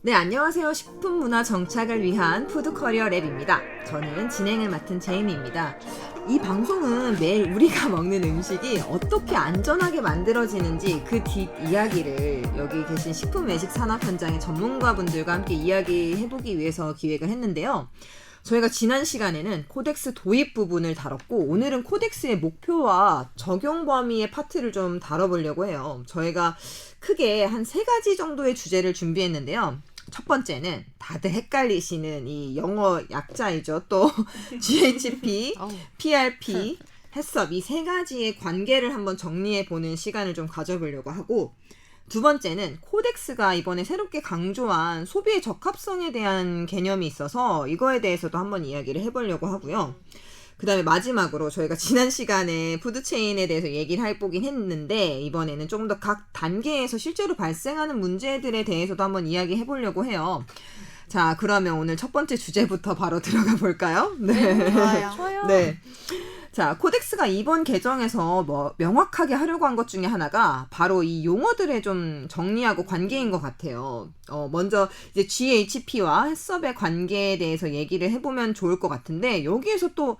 네, 안녕하세요. 식품문화 정착을 위한 푸드커리어 랩입니다. 저는 진행을 맡은 제이미입니다. 이 방송은 매일 우리가 먹는 음식이 어떻게 안전하게 만들어지는지 그 뒷이야기를 여기 계신 식품 외식 산업 현장의 전문가분들과 함께 이야기해보기 위해서 기획을 했는데요. 저희가 지난 시간에는 코덱스 도입 부분을 다뤘고 오늘은 코덱스의 목표와 적용 범위의 파트를 좀 다뤄보려고 해요. 저희가 크게 한 3가지 정도의 주제를 준비했는데요. 첫 번째는 다들 헷갈리시는 이 영어 약자이죠. 또 GHP, PRP, 해썹 이 3가지의 관계를 한번 정리해보는 시간을 좀 가져보려고 하고, 두 번째는 코덱스가 이번에 새롭게 강조한 소비의 적합성에 대한 개념이 있어서 이거에 대해서도 한번 이야기를 해보려고 하고요. 그 다음에 마지막으로 저희가 지난 시간에 푸드체인에 대해서 얘기를 해보긴 했는데 이번에는 조금 더 각 단계에서 실제로 발생하는 문제들에 대해서도 한번 이야기해 보려고 해요. 자, 그러면 오늘 첫 번째 주제부터 바로 들어가 볼까요? 네, 좋아요. 네. 자, 코덱스가 이번 개정에서 명확하게 하려고 한 것 중에 하나가 바로 이 용어들의 좀 정리하고 관계인 것 같아요. 먼저 이제 GHP와 해썹의 관계에 대해서 얘기를 해보면 좋을 것 같은데 여기에서 또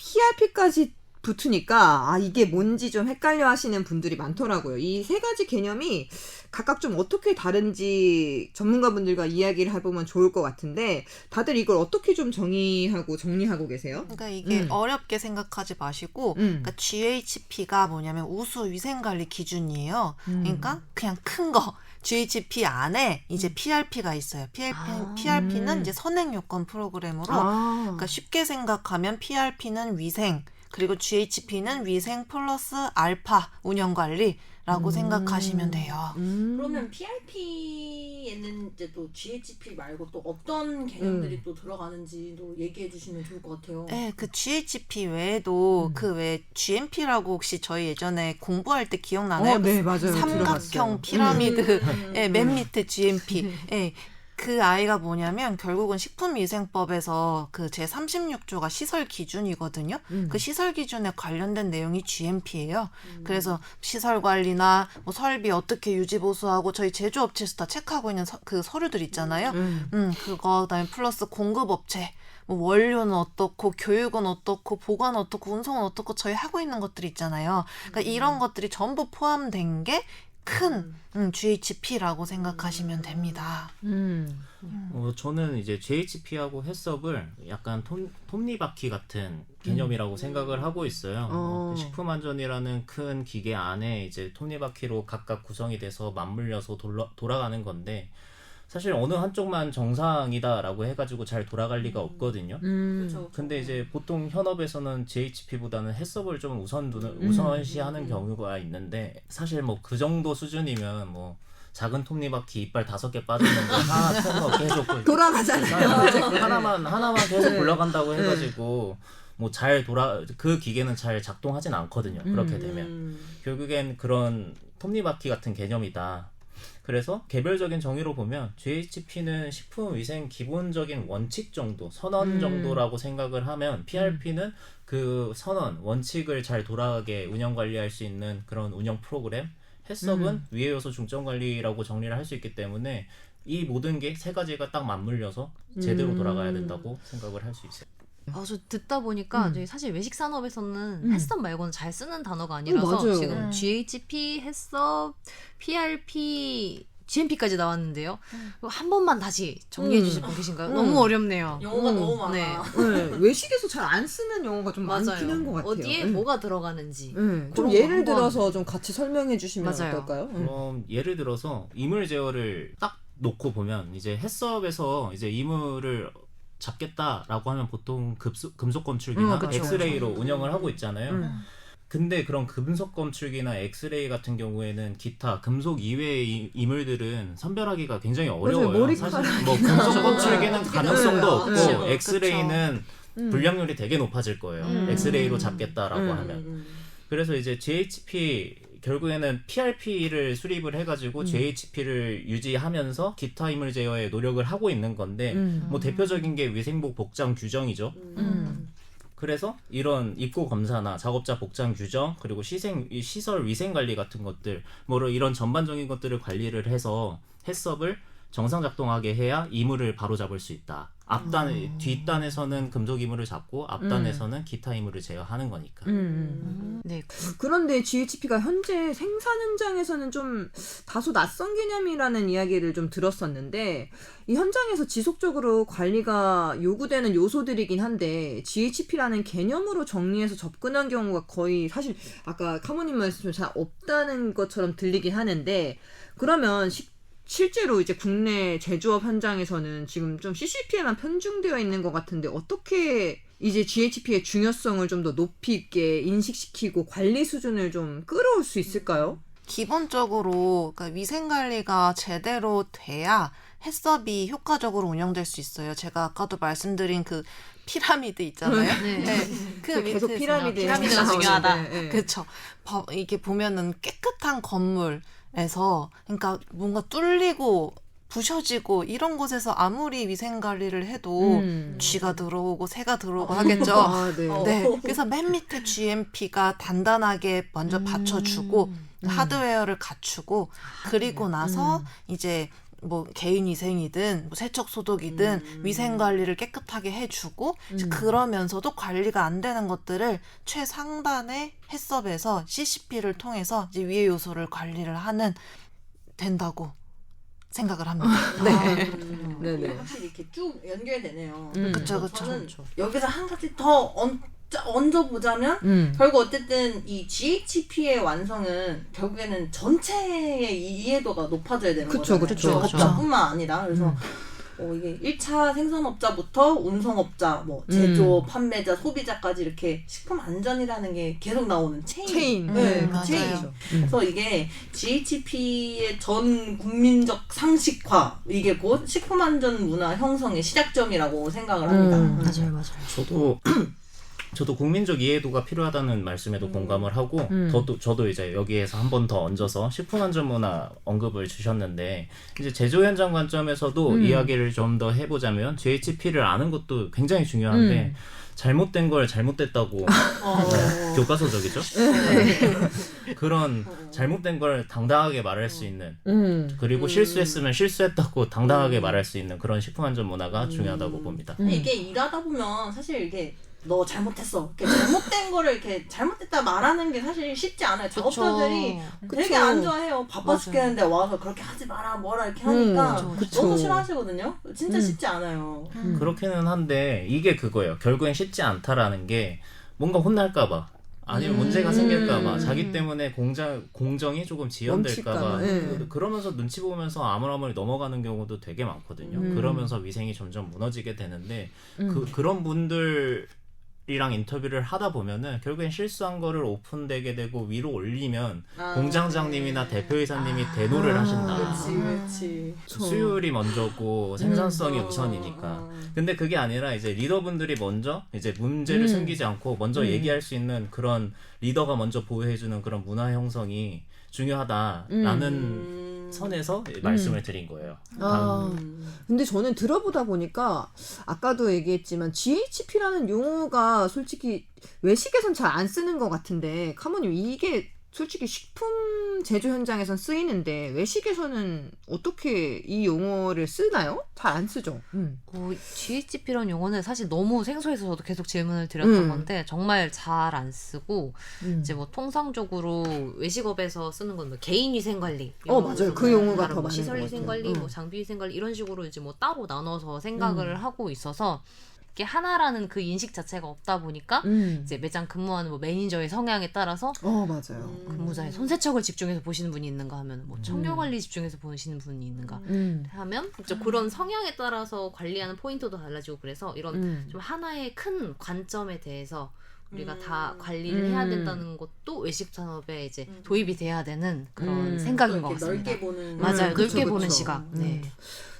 PRP까지 붙으니까 이게 뭔지 좀 헷갈려 하시는 분들이 많더라고요. 이 3가지 개념이 각각 좀 어떻게 다른지 전문가분들과 이야기를 해보면 좋을 것 같은데 다들 이걸 어떻게 좀 정리하고 계세요? 그러니까 이게 어렵게 생각하지 마시고 그러니까 GHP가 뭐냐면 우수 위생관리 기준이에요. 그러니까 그냥 큰 거. GHP 안에 이제 PRP가 있어요. PRP는 이제 선행요건 프로그램으로 그러니까 쉽게 생각하면 PRP는 위생, 그리고 GHP는 위생 플러스 알파 운영관리라고 생각하시면 돼요. 그러면 PRP에는 이제 또 GHP 말고 또 어떤 개념들이 또 들어가는지도 얘기해 주시면 좋을 것 같아요. 네, 그 GHP 외에도 그 외에 GMP라고 혹시 저희 예전에 공부할 때 기억나나요? 네, 맞아요. 삼각형 들어봤어요. 피라미드 맨 밑에 GMP. 예. 그 아이가 뭐냐면 결국은 식품위생법에서 그 제36조가 시설 기준이거든요. 그 시설 기준에 관련된 내용이 GMP예요. 그래서 시설 관리나 뭐 설비 어떻게 유지 보수하고 저희 제조업체에서 다 체크하고 있는 그 서류들 있잖아요. 그거 그다음에 플러스 공급업체 뭐 원료는 어떻고 교육은 어떻고 보관 어떻고 운송은 어떻고 저희 하고 있는 것들이 있잖아요. 그러니까 이런 것들이 전부 포함된 게 큰 GHP라고 생각하시면 됩니다. 저는 이제 GHP하고 해썹을 약간 톱니바퀴 같은 개념이라고 생각을 하고 있어요. 식품안전이라는 큰 기계 안에 이제 톱니바퀴로 각각 구성이 돼서 맞물려서 돌아가는 건데 사실 어느 한쪽만 정상이다라고 해가지고 잘 돌아갈 리가 없거든요. 그렇죠. 근데 이제 보통 현업에서는 GHP보다는 해썹을 좀 우선시하는 경우가 있는데 사실 뭐 그 정도 수준이면 뭐 작은 톱니바퀴 이빨 5개 빠졌는데 하나 턴거 계속 돌아가잖아요. 하나만 계속 굴러간다고 해가지고 뭐 그 기계는 잘 작동하진 않거든요. 그렇게 되면 결국엔 그런 톱니바퀴 같은 개념이다. 그래서 개별적인 정의로 보면 GHP는 식품위생 기본적인 원칙 정도, 선언 정도라고 생각을 하면 PRP는 그 선언, 원칙을 잘 돌아가게 운영관리할 수 있는 그런 운영 프로그램, 해썹은 위의 요소 중점관리라고 정리를 할 수 있기 때문에 이 모든 게 3가지가 딱 맞물려서 제대로 돌아가야 된다고 생각을 할 수 있어요. 저 듣다 보니까 저희 사실 외식 산업에서는 해썹 말고는 잘 쓰는 단어가 아니라서 맞아요. 지금 GHP, 해썹, PRP, GMP까지 나왔는데요. 한 번만 다시 정리해 주실 분 계신가요? 너무 어렵네요. 영어가 너무 많아. 네. 네, 외식에서 잘 안 쓰는 용어가 좀 많긴 맞아요. 한 것 같아요. 어디에 뭐가 들어가는지. 좀 그런 예를 거 들어서 좀 같이 설명해 주시면 맞아요. 어떨까요? 그럼 예를 들어서 이물 제어를 딱 놓고 보면 이제 해썹에서 이제 이물을 잡겠다라고 하면 보통 금속 검출기나 그쵸, 엑스레이로 운영을 하고 있잖아요. 근데 그런 금속 검출기나 엑스레이 같은 경우에는 기타 금속 이외의 이물들은 선별하기가 굉장히 어려워요. 머리카락. 사실 뭐 금속 검출기는 가능성도 없고 그쵸. 엑스레이는 불량률이 되게 높아질 거예요. 엑스레이로 잡겠다라고 하면. 그래서 이제 GHP 결국에는 PRP를 수립을 해가지고 GHP를 유지하면서 기타 이물 제어에 노력을 하고 있는 건데 뭐 대표적인 게 위생복 복장 규정이죠. 그래서 이런 입고 검사나 작업자 복장 규정 그리고 시설 위생 관리 같은 것들 뭐 이런 전반적인 것들을 관리를 해서 해썹을 정상 작동하게 해야 이물을 바로 잡을 수 있다. 뒷단에서는 금속 이물을 잡고 앞단에서는 기타 이물을 제어하는 거니까. 네. 그런데 GHP가 현재 생산 현장에서는 좀 다소 낯선 개념이라는 이야기를 좀 들었었는데 이 현장에서 지속적으로 관리가 요구되는 요소들이긴 한데 GHP라는 개념으로 정리해서 접근한 경우가 거의 사실 아까 카모님 말씀처럼 잘 없다는 것처럼 들리긴 하는데 그러면 실제로 이제 국내 제조업 현장에서는 지금 좀 CCP에만 편중되어 있는 것 같은데 어떻게 이제 GHP의 중요성을 좀 더 높이 있게 인식시키고 관리 수준을 좀 끌어올 수 있을까요? 기본적으로 그러니까 위생 관리가 제대로 돼야 해썹이 효과적으로 운영될 수 있어요. 제가 아까도 말씀드린 그 피라미드 있잖아요. 네. 그 계속 밑에서 피라미드가 중요하다. 네. 그렇죠. 이게 보면은 깨끗한 건물에서 그러니까 뭔가 뚫리고 부셔지고 이런 곳에서 아무리 위생 관리를 해도 쥐가 들어오고 새가 들어오고 하겠죠. 아, 네. 네. 그래서 맨 밑에 GMP가 단단하게 먼저 받쳐주고 하드웨어를 갖추고 그리고 나서 이제 뭐 개인 위생이든 뭐 세척 소독이든 위생 관리를 깨끗하게 해주고 이제 그러면서도 관리가 안 되는 것들을 최상단의 해썹에서 CCP를 통해서 이제 위의 요소를 관리를 하는 된다고 생각을 합니다. 네. 네네. 확실히 이렇게 쭉 연결되네요. 그쵸, 그쵸. 저는 여기서 한 가지 더 얹어보자면 결국 어쨌든 이 GHP의 완성은 결국에는 전체의 이해도가 높아져야 되는 그쵸, 거잖아요. 그쵸, 그쵸. 업자뿐만 아니라 그래서 이게 1차 생산업자부터 운송업자, 뭐 제조, 판매자, 소비자까지 이렇게 식품 안전이라는 게 계속 나오는 체인. 네, 그 맞아요. 체인. 그래서 이게 GHP의 전 국민적 상식화, 이게 곧 식품 안전 문화 형성의 시작점이라고 생각을 합니다. 맞아요. 저도 국민적 이해도가 필요하다는 말씀에도 공감을 하고 저도 이제 여기에서 한 번 더 얹어서 식품안전문화 언급을 주셨는데 이제 제조 현장 관점에서도 이야기를 좀 더 해보자면 GHP를 아는 것도 굉장히 중요한데 잘못된 걸 잘못됐다고 교과서적이죠? 그런 잘못된 걸 당당하게 말할 수 있는 그리고 실수했으면 실수했다고 당당하게 말할 수 있는 그런 식품안전 문화가 중요하다고 봅니다. 이게 일하다 보면 사실 이게 너 잘못했어. 이렇게 잘못된 거를 이렇게 잘못됐다 말하는 게 사실 쉽지 않아요. 작업자들이 되게 안 좋아해요. 바빠 죽겠는데 와서 그렇게 하지 마라 뭐라 이렇게 하니까 너무 싫어하시거든요. 진짜 쉽지 않아요. 그렇기는 한데 이게 그거예요. 결국엔 쉽지 않다라는 게 뭔가 혼날까봐 아니면 문제가 생길까봐 자기 때문에 공정이 조금 지연될까봐 멈출까봐, 그러면서 눈치 보면서 아무리 넘어가는 경우도 되게 많거든요. 그러면서 위생이 점점 무너지게 되는데 그런 분들이랑 인터뷰를 하다 보면은 결국엔 실수한 거를 오픈되게 되고 위로 올리면 공장장님이나 대표이사님이 대노를 하신다. 그렇지. 수율이 먼저고 생산성이 우선이니까. 근데 그게 아니라 이제 리더분들이 먼저 이제 문제를 숨기지 않고 먼저 얘기할 수 있는 그런 리더가 먼저 보호해주는 그런 문화 형성이 중요하다라는 선에서 말씀을 드린 거예요. 근데 저는 들어보다 보니까 아까도 얘기했지만 GHP라는 용어가 솔직히 외식에선 잘 안 쓰는 것 같은데 카모님 이게 솔직히 식품 제조 현장에선 쓰이는데 외식에서는 어떻게 이 용어를 쓰나요? 잘 안 쓰죠. GHP라는 용어는 사실 너무 생소해서 저도 계속 질문을 드렸던 건데 정말 잘 안 쓰고 이제 뭐 통상적으로 외식업에서 쓰는 건 뭐 개인 위생 관리 맞아요. 그 용어가 더 많은 시설 것 위생 같아요. 관리, 뭐 장비 위생 관리 이런 식으로 이제 뭐 따로 나눠서 생각을 하고 있어서 이게 하나라는 그 인식 자체가 없다 보니까 이제 매장 근무하는 뭐 매니저의 성향에 따라서 맞아요. 근무자의 손세척을 집중해서 보시는 분이 있는가 하면 뭐 청결 관리 집중해서 보시는 분이 있는가 하면 이제 그런 성향에 따라서 관리하는 포인트도 달라지고 그래서 이런 좀 하나의 큰 관점에 대해서 우리가 다 관리를 해야 된다는 것도 외식 산업에 이제 도입이 돼야 되는 그런 생각인 것 같습니다. 넓게 보는 맞아요. 그쵸, 넓게 보는 그쵸. 시각. 네.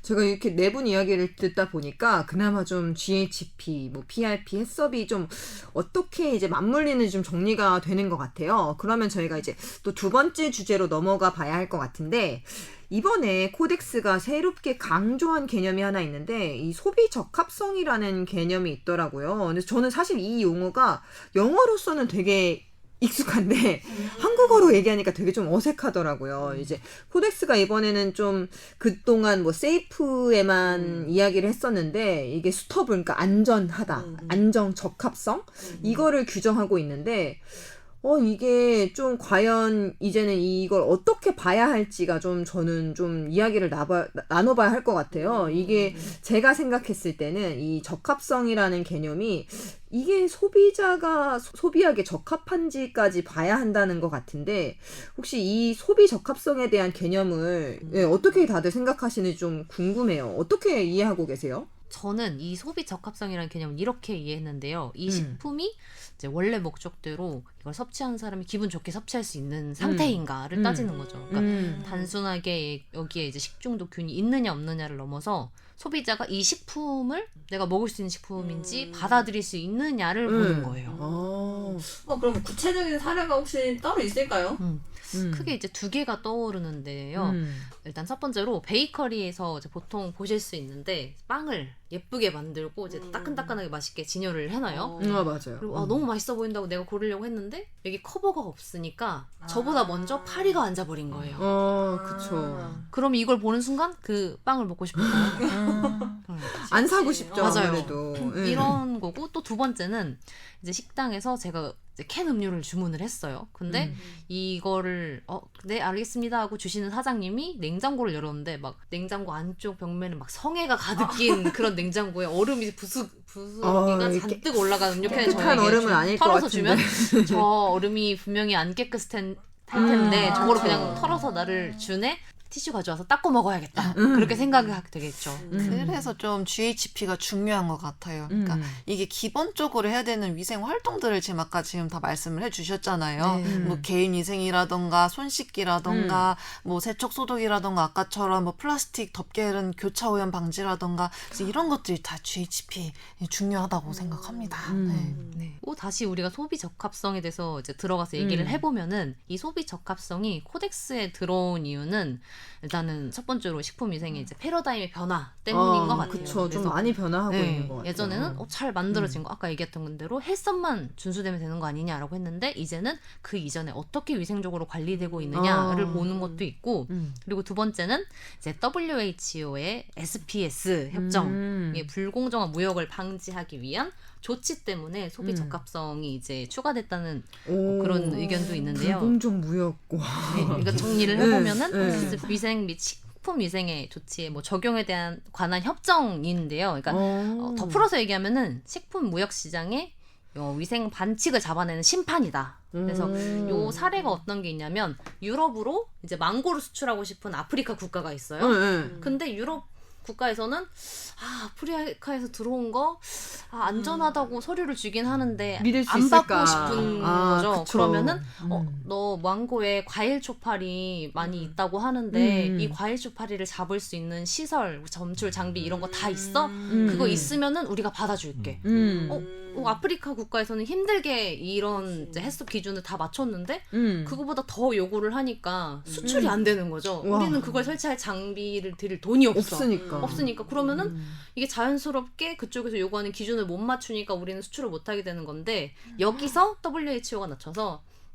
제가 이렇게 네 분 이야기를 듣다 보니까 그나마 좀 GHP, 뭐 PRP, 해썹이 좀 어떻게 이제 맞물리는지 좀 정리가 되는 것 같아요. 그러면 저희가 이제 또 두 번째 주제로 넘어가 봐야 할 것 같은데 이번에 코덱스가 새롭게 강조한 개념이 하나 있는데 이 소비 적합성이라는 개념이 있더라고요. 근데 저는 사실 이 용어가 영어로서는 되게 익숙한데 한국어로 얘기하니까 되게 좀 어색하더라고요. 이제 코덱스가 이번에는 좀 그동안 뭐 세이프에만 이야기를 했었는데 이게 수터블 그러니까 안전하다, 안정 적합성 이거를 규정하고 있는데 이게 좀 과연 이제는 이걸 어떻게 봐야 할지가 좀 저는 좀 이야기를 나눠봐야 할 것 같아요. 이게 제가 생각했을 때는 이 적합성이라는 개념이 이게 소비자가 소비하기에 적합한지까지 봐야 한다는 것 같은데 혹시 이 소비 적합성에 대한 개념을 어떻게 다들 생각하시는지 좀 궁금해요. 어떻게 이해하고 계세요? 저는 이 소비 적합성이라는 개념을 이렇게 이해했는데요. 이 식품이 이제 원래 목적대로 이걸 섭취하는 사람이 기분 좋게 섭취할 수 있는 상태인가를 따지는 거죠. 그러니까 단순하게 여기에 이제 식중독균이 있느냐 없느냐를 넘어서 소비자가 이 식품을 내가 먹을 수 있는 식품인지 받아들일 수 있느냐를 보는 거예요. 그럼 구체적인 사례가 혹시 따로 있을까요? 크게 이제 두 개가 떠오르는데요. 일단 첫 번째로 베이커리에서 이제 보통 보실 수 있는데 빵을 예쁘게 만들고 이제 따끈따끈하게 맛있게 진열을 해놔요. 맞아요. 그리고 너무 맛있어 보인다고 내가 고르려고 했는데 여기 커버가 없으니까 저보다 먼저 파리가 앉아버린 거예요. 그쵸. 그럼 이걸 보는 순간 그 빵을 먹고 싶을까요? 안 사고 싶죠. 맞아요. 아무래도. 이런 거고 또 두 번째는 이제 식당에서 제가 이제 캔 음료를 주문을 했어요. 근데 이거를 네 알겠습니다 하고 주시는 사장님이 냉장고를 열었는데 막 냉장고 안쪽 벽면에 막 성애가 가득 낀 그런 냉장고에 얼음이 부스러기가 잔뜩 올라간 음료캔을 깨끗한 얼음은 저에게 아닐 것 털어서 같은데. 주면 저 얼음이 분명히 안 깨끗할 텐데 저거를 그냥 털어서 나를 주네? 티슈 가져와서 닦고 먹어야겠다. 그렇게 생각하게 되겠죠. 그래서 좀 GHP가 중요한 것 같아요. 그러니까 이게 기본적으로 해야 되는 위생 활동들을 지금 아까 다 말씀을 해주셨잖아요. 뭐 개인 위생이라던가 손 씻기라던가 뭐 세척 소독이라던가 아까처럼 뭐 플라스틱 덮개는 교차 오염 방지라던가 그래서 이런 것들이 다 GHP 중요하다고 생각합니다. 네. 다시 우리가 소비 적합성에 대해서 이제 들어가서 얘기를 해보면은 이 소비 적합성이 코덱스에 들어온 이유는 일단은 첫 번째로 식품 위생의 이제 패러다임의 변화 때문인 것 같아요. 그쵸. 좀 많이 변화하고 있는 것 같아요. 예전에는 잘 만들어진 거 아까 얘기했던 대로 헬스만 준수되면 되는 거 아니냐라고 했는데 이제는 그 이전에 어떻게 위생적으로 관리되고 있느냐를 보는 것도 있고 그리고 두 번째는 이제 WHO의 SPS 협정 불공정한 무역을 방지하기 위한 조치 때문에 소비 적합성이 이제 추가됐다는 그런 의견도 있는데요. 불공정 무역. 그러니까 정리를 해보면은 위생 및 식품 위생의 조치의 뭐 적용에 대한 관한 협정인데요. 그러니까 더 풀어서 얘기하면은 식품 무역 시장의 위생 반칙을 잡아내는 심판이다. 그래서 요 사례가 어떤 게 있냐면 유럽으로 이제 망고를 수출하고 싶은 아프리카 국가가 있어요. 근데 유럽 국가에서는 아프리카에서 들어온 거 안전하다고 서류를 주긴 하는데 믿을 수 안 있을까? 받고 싶은 거죠. 그쵸. 그러면은 너 망고에 과일 초파리 많이 있다고 하는데 이 과일 초파리를 잡을 수 있는 시설, 점출 장비 이런 거 다 있어? 그거 있으면은 우리가 받아줄게. 아프리카 국가에서는 힘들게 이런 이제 해썹 기준을 다 맞췄는데 그거보다 더 요구를 하니까 수출이 안 되는 거죠. 우리는 그걸 설치할 장비를 드릴 돈이 없으니까 그러면은 이게 자연스럽게 그쪽에서 요구하는 기준을 못 맞추니까 우리는 수출을 못 하게 되는 건데 여기서 WHO가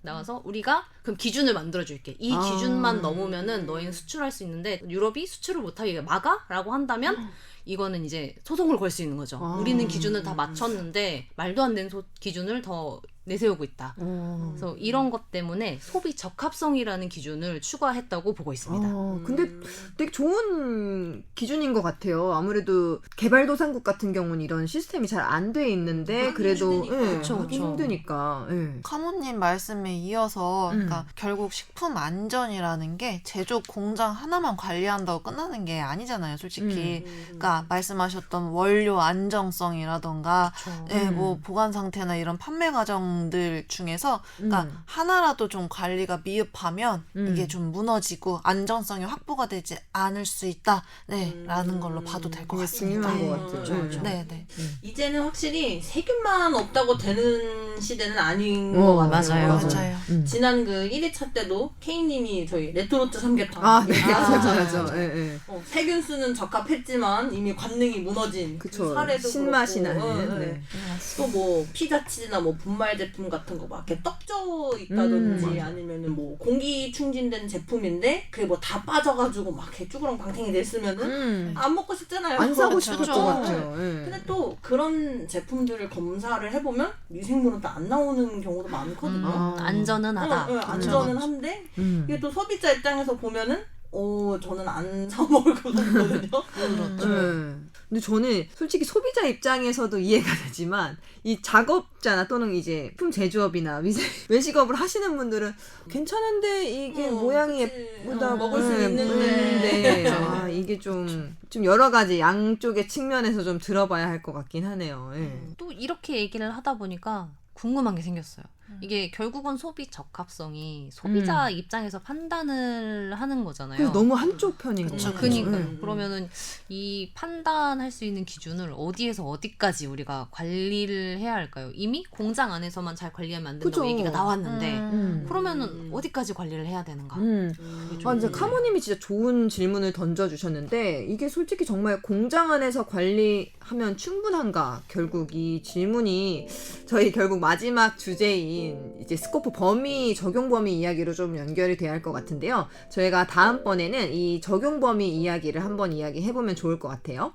나와서 우리가 그럼 기준을 만들어줄게. 이 기준만 넘으면은 너희는 수출할 수 있는데 유럽이 수출을 못하게 막아라고 한다면 이거는 이제 소송을 걸 수 있는 거죠. 우리는 기준을 다 맞췄는데 말도 안 되는 기준을 더 내세우고 있다. 그래서 이런 것 때문에 소비 적합성이라는 기준을 추가했다고 보고 있습니다. 근데 되게 좋은 기준인 것 같아요. 아무래도 개발도상국 같은 경우는 이런 시스템이 잘 안 돼 있는데 그래도 하기 힘드니까. 카모님 말씀에 이어서 그러니까 결국 식품 안전이라는 게 제조 공장 하나만 관리한다고 끝나는 게 아니잖아요, 솔직히. 그러니까 말씀하셨던 원료 안정성이라던가 뭐 보관 상태나 이런 판매 과정 들 중에서 그러니까 하나라도 좀 관리가 미흡하면 이게 좀 무너지고 안정성이 확보가 되지 않을 수 있다. 라는 걸로 봐도 될 것 같습니다. 중요한 것 같아요. 네. 이제는 확실히 세균만 없다고 되는 시대는 아닌 것 같아요. 맞아요. 지난 그 1회차 때도 K님이 저희 레토르트 삼계탕 맞아. 세균 수는 적합했지만 이미 관능이 무너진 그 사례도 신맛이 그렇고, 나는. 또 뭐 피자 치즈나 뭐 분말제 제품 같은 거 막 이렇게 떡져 있다든지 아니면은 뭐 공기 충진된 제품인데 그게 뭐 다 빠져가지고 막 이렇게 쭈그렁 방탱이 됐으면은 안 먹고 싶잖아요. 안 사고 그거. 싶을 것 그쵸? 같아요. 예. 근데 또 그런 제품들을 검사를 해보면 미생물은 또 안 나오는 경우도 많거든요. 안전은 하다. 네, 안전은 한데 이게 또 소비자 입장에서 보면은 저는 안 사 먹을 것 같거든요. 근데 저는 솔직히 소비자 입장에서도 이해가 되지만 이 작업자나 또는 이제 품 제조업이나 외식업을 하시는 분들은 괜찮은데 이게 모양이 그치. 예쁘다 먹을 수 있는데. 보이는데 이게 좀 여러 가지 양쪽의 측면에서 좀 들어봐야 할 것 같긴 하네요. 예. 또 이렇게 얘기를 하다 보니까 궁금한 게 생겼어요. 이게 결국은 소비 적합성이 소비자 입장에서 판단을 하는 거잖아요. 그래서 너무 한쪽 편인 것 그쵸, 같아요. 그니까요. 그러면은 이 판단할 수 있는 기준을 어디에서 어디까지 우리가 관리를 해야 할까요? 이미 공장 안에서만 잘 관리하면 안 된다고 그죠. 얘기가 나왔는데 그러면은 어디까지 관리를 해야 되는가? 이제 카모님이 진짜 좋은 질문을 던져주셨는데 이게 솔직히 정말 공장 안에서 관리하면 충분한가? 결국 이 질문이 저희 결국 마지막 주제인 이제 스코프 범위, 적용 범위 이야기로 좀 연결이 돼야 할 것 같은데요. 저희가 다음번에는 이 적용 범위 이야기를 한번 이야기해보면 좋을 것 같아요.